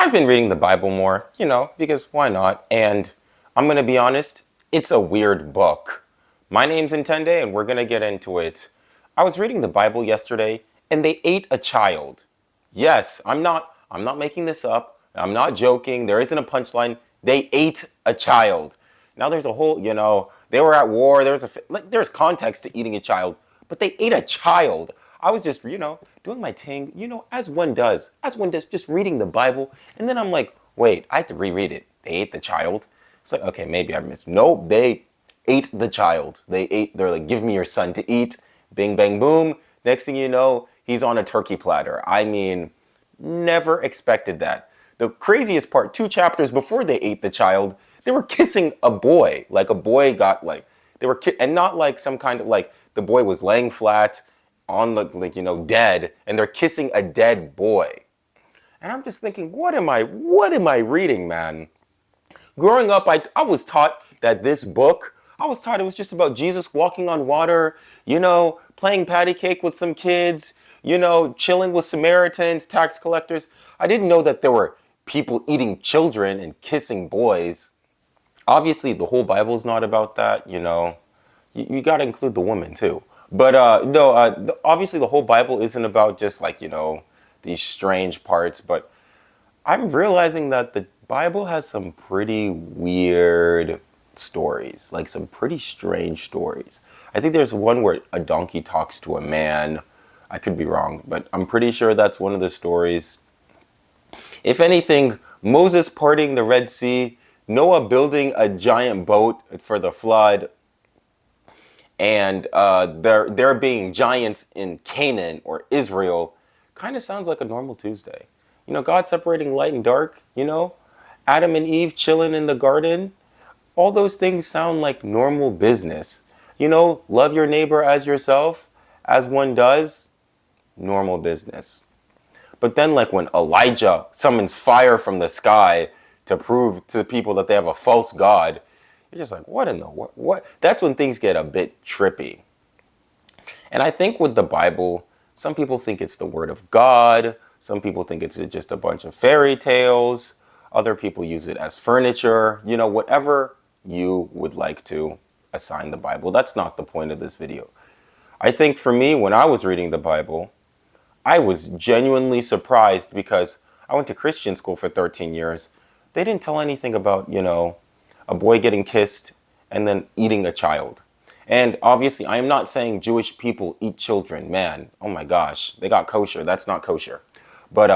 I've been reading the Bible more, because why not? And I'm going to be honest, it's a weird book. My name's Intende, and we're going to get into it. I was reading the Bible yesterday, and they ate a child. Yes, I'm not making this up. I'm not joking. There isn't a punchline. They ate a child. Now there's a whole, they were at war. There's context to eating a child, but they ate a child. I was just, doing my thing, as one does, just reading the Bible. And then I'm like, wait, I have to reread it. They ate the child. It's like, okay, maybe I missed. Nope, they ate the child. They're like, give me your son to eat. Bing, bang, boom. Next thing you know, he's on a turkey platter. I mean, never expected that. The craziest part, 2 chapters before they ate the child, they were kissing a boy. Like a boy got like, and not like some kind of like, the boy was laying flat on the, dead, and they're kissing a dead boy. And I'm just thinking, what am I reading, man? Growing up, I was taught that this book, I was taught it was just about Jesus walking on water, playing patty cake with some kids, chilling with Samaritans, tax collectors. I didn't know that there were people eating children and kissing boys. Obviously, the whole Bible's not about that, You got to include the woman too. But no, obviously the whole Bible isn't about just like, these strange parts. But I'm realizing that the Bible has some pretty weird stories, like some pretty strange stories. I think there's one where a donkey talks to a man. I could be wrong, but I'm pretty sure that's one of the stories. If anything, Moses parting the Red Sea, Noah building a giant boat for the flood, and there being giants in Canaan or Israel kind of sounds like a normal Tuesday. God separating light and dark, Adam and Eve chilling in the garden. All those things sound like normal business. Love your neighbor as yourself, as one does, normal business. But then like when Elijah summons fire from the sky to prove to people that they have a false god, you're just like, what in the what? That's when things get a bit trippy. And I think with the Bible, some people think it's the word of God. Some people think it's just a bunch of fairy tales. Other people use it as furniture. Whatever you would like to assign the Bible. That's not the point of this video. I think for me, when I was reading the Bible, I was genuinely surprised because I went to Christian school for 13 years. They didn't tell anything about, a boy getting kissed and then eating a child. And obviously, I am not saying Jewish people eat children. Man, oh my gosh, they got kosher. That's not kosher. But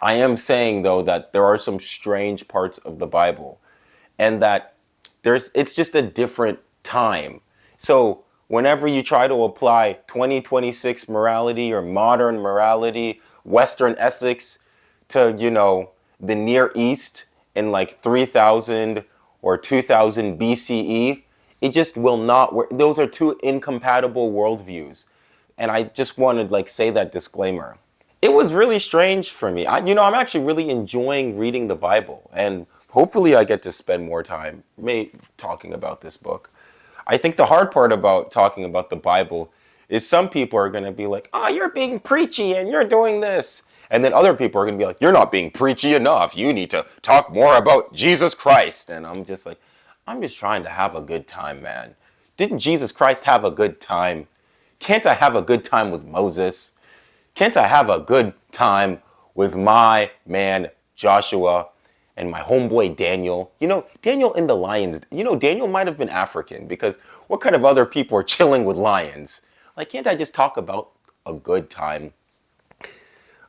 I am saying, though, that there are some strange parts of the Bible and that it's just a different time. So whenever you try to apply 2026 morality or modern morality, Western ethics to, the Near East in like 3000 or 2000 BCE, it just will not work. Those are two incompatible worldviews. And I just wanted to say that disclaimer. It was really strange for me. I'm actually really enjoying reading the Bible, and hopefully I get to spend more time talking about this book. I think the hard part about talking about the Bible is some people are going to be like, oh, you're being preachy and you're doing this. And then other people are going to be like, you're not being preachy enough. You need to talk more about Jesus Christ. And I'm just like, I'm just trying to have a good time, man. Didn't Jesus Christ have a good time? Can't I have a good time with Moses? Can't I have a good time with my man Joshua and my homeboy Daniel? Daniel in the lions. Daniel might have been African, because what kind of other people are chilling with lions? Like, can't I just talk about a good time?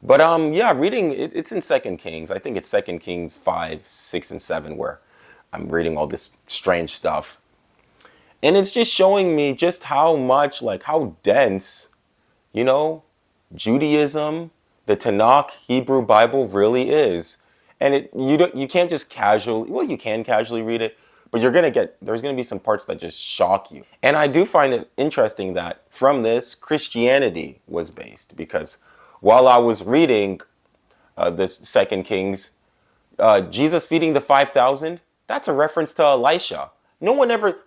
But yeah, reading it's in 2 Kings. I think it's 2 Kings 5, 6, and 7 where I'm reading all this strange stuff. And it's just showing me just how much, how dense, Judaism, the Tanakh, Hebrew Bible really is. And you can't just casually, well, you can casually read it, but there's gonna be some parts that just shock you. And I do find it interesting that from this, Christianity was based, because while I was reading this 2 Kings, Jesus feeding the 5,000, that's a reference to Elisha. No one ever,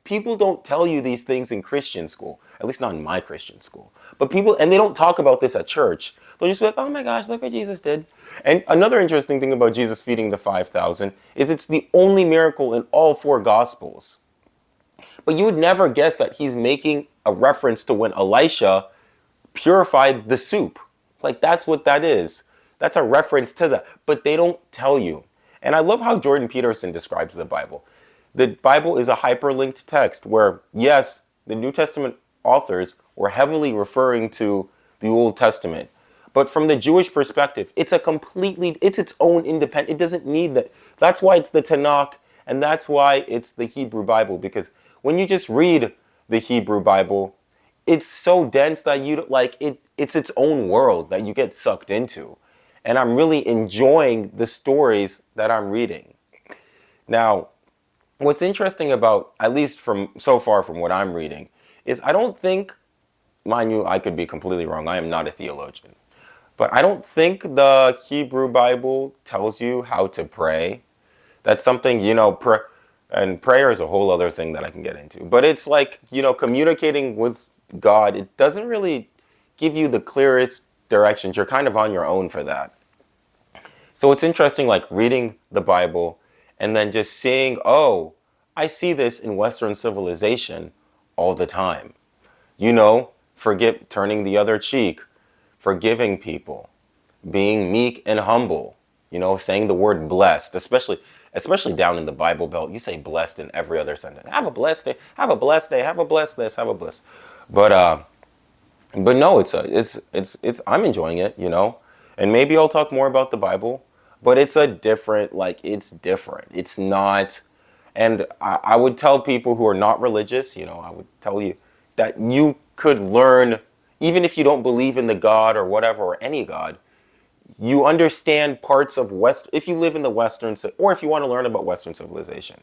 people don't tell you these things in Christian school, at least not in my Christian school. But people, and they don't talk about this at church, They'll just be like, oh my gosh, look what Jesus did. And another interesting thing about Jesus feeding the 5,000 is it's the only miracle in all four Gospels. But you would never guess that he's making a reference to when Elisha purified the soup. Like, that's what that is. That's a reference to that. But they don't tell you. And I love how Jordan Peterson describes the Bible. The Bible is a hyperlinked text where, yes, the New Testament authors were heavily referring to the Old Testament. But from the Jewish perspective, it's its own independent, it doesn't need that. That's why it's the Tanakh, and that's why it's the Hebrew Bible. Because when you just read the Hebrew Bible, it's so dense that it's its own world that you get sucked into. And I'm really enjoying the stories that I'm reading. Now, what's interesting about, at least from so far from what I'm reading, is I don't think, mind you, I could be completely wrong. I am not a theologian. But I don't think the Hebrew Bible tells you how to pray. That's something, and prayer is a whole other thing that I can get into. But it's like, communicating with God, it doesn't really give you the clearest directions. You're kind of on your own for that. So it's interesting, like reading the Bible and then just seeing, oh, I see this in Western civilization all the time. Turning the other cheek, forgiving people, being meek and humble, saying the word blessed, especially down in the Bible Belt. You say blessed in every other sentence. Have a blessed day, have a blessed day, have a blessed this, have a blessed. But no, it's I'm enjoying it, and maybe I'll talk more about the Bible, but it's different. It's not, and I would tell people who are not religious, I would tell you that you could learn, even if you don't believe in the God or whatever, or any God, you understand parts of if you live in the Western, or if you want to learn about Western civilization,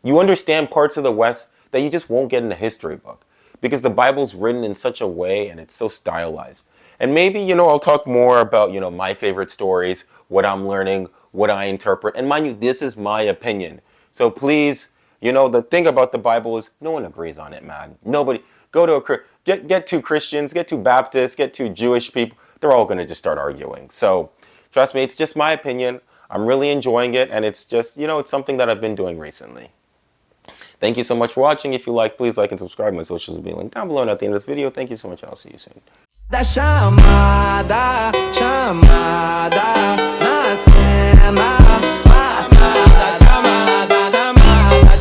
you understand parts of the West that you just won't get in a history book. Because the Bible's written in such a way and it's so stylized. And maybe, I'll talk more about, my favorite stories, what I'm learning, what I interpret. And mind you, this is my opinion. So please, the thing about the Bible is no one agrees on it, man. Nobody, get two Christians, get two Baptists, get two Jewish people. They're all going to just start arguing. So trust me, it's just my opinion. I'm really enjoying it. And it's just, it's something that I've been doing recently. Thank you so much for watching. If you like, please like and subscribe. My socials will be linked down below and at the end of this video. Thank you so much, and I'll see you soon. Da chamada, na cena.